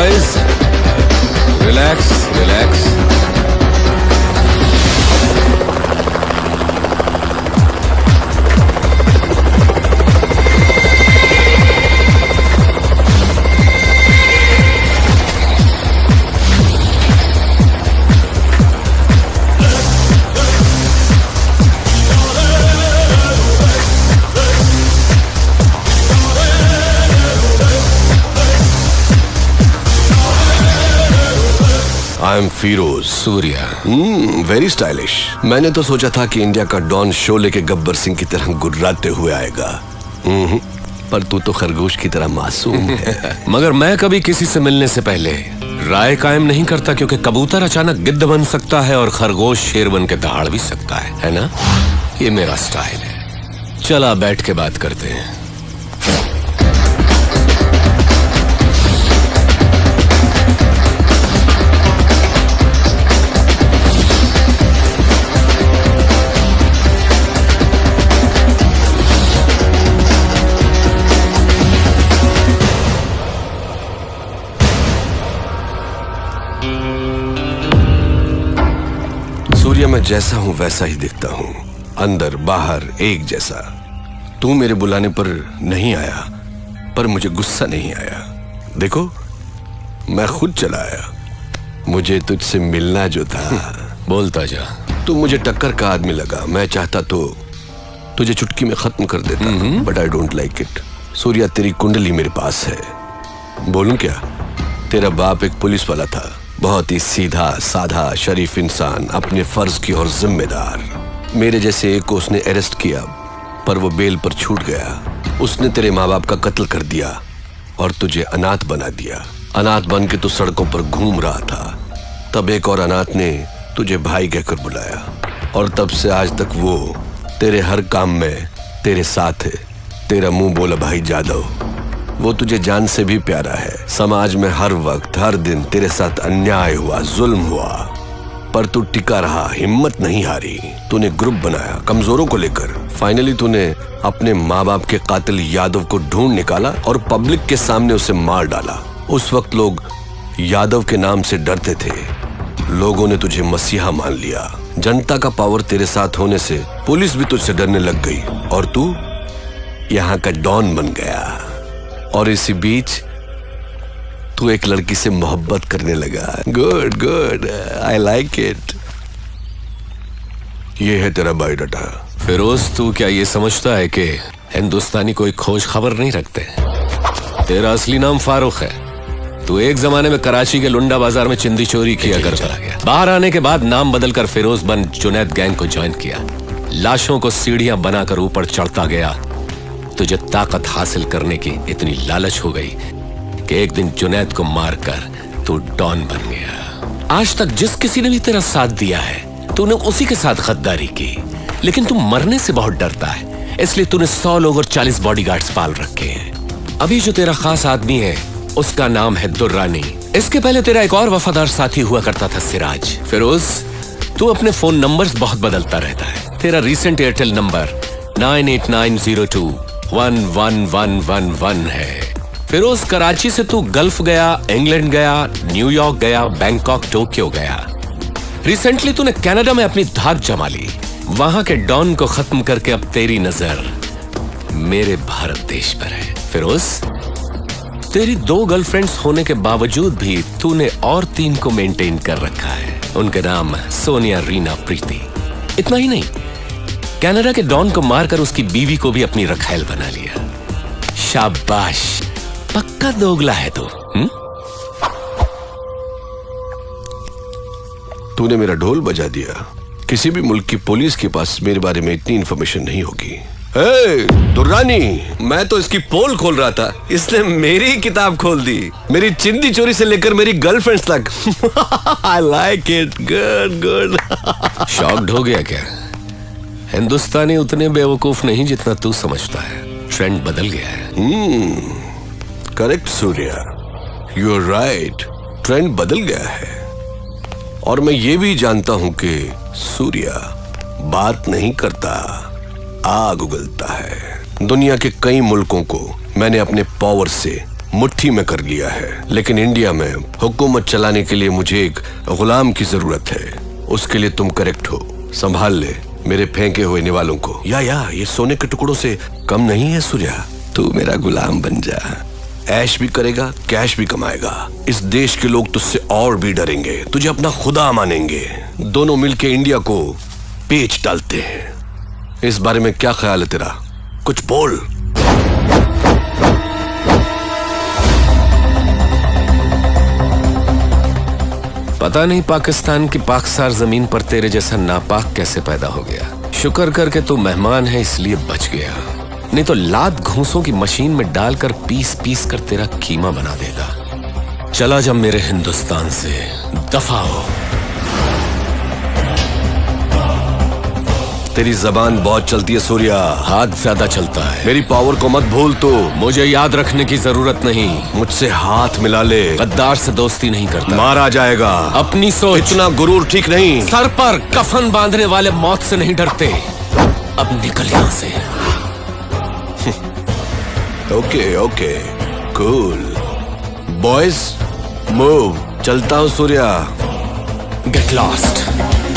Guys, relax relax. I am Firoz. Surya. Very stylish. मैंने तो सोचा था कि इंडिया का डॉन शोले के गब्बर सिंह की तरह गुर्राते हुए आएगा, पर तू तो खरगोश की तरह मासूम है। मगर मैं कभी किसी से मिलने से पहले राय कायम नहीं करता, क्योंकि कबूतर अचानक गिद्ध बन सकता है और खरगोश शेर बन के दहाड़ भी सकता है ना? ये मेरा स्टाइल है। चला बैठ के बात करते हैं। सूर्या, मैं जैसा हूं वैसा ही दिखता हूं, अंदर बाहर एक जैसा। तू मेरे बुलाने पर नहीं आया, पर मुझे गुस्सा नहीं आया। देखो, मैं खुद चला आया। मुझे तुझसे मिलना जो था। बोलता जा। तू मुझे टक्कर का आदमी लगा। मैं चाहता तो तुझे चुटकी में खत्म कर देता, but I don't like it. Surya, तेरी कुंडली मेरे पास है। बोलूं क्या? तेरा बाप एक पुलिस वाला था, बहुत ही सीधा साधा शरीफ इंसान, अपने फर्ज की और जिम्मेदार। मेरे जैसे एक को उसने अरेस्ट किया, पर वो बेल पर छूट गया। उसने तेरे माँ बाप का कत्ल कर दिया और तुझे अनाथ बना दिया। अनाथ बन के तू सड़कों पर घूम रहा था। तब एक और अनाथ ने तुझे भाई कहकर बुलाया, और तब से आज तक वो तेरे हर काम में तेरे साथ है। तेरा मुंह बोला भाई जादव, वो तुझे जान से भी प्यारा है। समाज में हर वक्त हर दिन तेरे साथ अन्याय हुआ, जुल्म हुआ, पर तू टिका रहा, हिम्मत नहीं हारी। तूने ग्रुप बनाया कमजोरों को लेकर। फाइनली तूने अपने माँ बाप के कातिल यादव को ढूंढ निकाला और पब्लिक के सामने उसे मार डाला। उस वक्त लोग यादव के नाम से डरते थे। लोगों ने तुझे मसीहा मान लिया। जनता का पावर तेरे साथ होने से पुलिस भी तुझसे डरने लग गई, और तू यहाँ का डॉन बन गया। और इसी बीच तू एक लड़की से मोहब्बत करने लगा। Good good, I like it. ये है तेरा बायोडाटा। फिरोज, तू क्या ये समझता है कि हिंदुस्तानी कोई खोज खबर नहीं रखते? तेरा असली नाम फारूक है। तू एक जमाने में कराची के लुंडा बाजार में चिंदी चोरी किया करता गया। बाहर आने के बाद नाम बदलकर फिरोज बन जुनैद गैंग को ज्वाइन किया। लाशों को सीढ़ियां बनाकर ऊपर चढ़ता गया। तुझे ताकत हासिल करने की इतनी लालच हो गई कि एक दिन जुनैद को मारकर तू डॉन बन गया। आज तक जिस किसी ने भी तेरा साथ दिया है, तूने उसी के साथ गद्दारी की। लेकिन तू मरने से बहुत डरता है, इसलिए तूने 100 लोग और 40 बॉडीगार्ड्स पाल रखे हैं। अभी जो तेरा खास आदमी है, उसका नाम है दुर्रानी। इसके पहले तेरा एक और वफादार साथी हुआ करता था, सिराज। फिरोज, तू अपने फोन नंबर्स बहुत बदलता रहता है। तेरा रिसेंट एयरटेल नंबर 9890211111 है। फिरोज, कराची से तू गल्फ गया, इंग्लैंड गया, न्यूयॉर्क गया, बैंकॉक, टोक्यो गया। रिसेंटली तूने कनाडा में अपनी धाक जमा ली। वहां के डॉन को खत्म करके अब तेरी नजर मेरे भारत देश पर है। फिरोज, तेरी 2 गर्लफ्रेंड्स होने के बावजूद भी तूने और 3 को मेंटेन कर रखा है। उनके नाम सोनिया, रीना, प्रीति। इतना ही नहीं, कनाडा के डॉन को मारकर उसकी बीवी को भी अपनी रखैल बना लिया। शाबाश, पक्का दोगला है तू। तूने मेरा ढोल बजा दिया। किसी भी मुल्क की पुलिस के पास मेरे बारे में इतनी इंफॉर्मेशन नहीं होगी। दुर्रानी, मैं तो इसकी पोल खोल रहा था, इसने मेरी किताब खोल दी। मेरी चिंदी चोरी से लेकर मेरी गर्लफ्रेंड्स तक। I like it, good good. Shocked हो गया क्या? हिंदुस्तानी उतने बेवकूफ नहीं जितना तू समझता है। ट्रेंड बदल गया है। Correct Surya, you are right. Trend बदल गया है, और मैं ये भी जानता हूं कि सूर्या बात नहीं करता, आग उगलता है। दुनिया के कई मुल्कों को मैंने अपने पावर से मुट्ठी में कर लिया है, लेकिन इंडिया में हुकूमत चलाने के लिए मुझे एक गुलाम की जरूरत है। उसके लिए तुम करेक्ट हो। संभाल ले मेरे फेंके हुए निवालों को। या ये सोने के टुकड़ों से कम नहीं है सूर्या। तू मेरा गुलाम बन जा, ऐश भी करेगा, कैश भी कमाएगा। इस देश के लोग तुझसे और भी डरेंगे, तुझे अपना खुदा मानेंगे। दोनों मिलके इंडिया को पेच डालते हैं। इस बारे में क्या ख्याल है तेरा? कुछ बोल। पता नहीं पाकिस्तान की पाकसार जमीन पर तेरे जैसा नापाक कैसे पैदा हो गया। शुक्र करके तू मेहमान है इसलिए बच गया, नहीं तो लात घूंसों की मशीन में डालकर पीस पीस कर तेरा कीमा बना देगा। चला जा मेरे हिंदुस्तान से, दफा हो। तेरी जबान बहुत चलती है सूर्या। हाथ ज्यादा चलता है। मेरी पावर को मत भूल तू। मुझे याद रखने की जरूरत नहीं। मुझसे हाथ मिला ले। गद्दार से दोस्ती नहीं करता। मारा जाएगा। अपनी सोच। इतना गुरूर ठीक नहीं। सर पर कफन बांधने वाले मौत से नहीं डरते। अब निकल यहां से। Okay cool boys, move. चलता हूँ सूर्या। Get lost.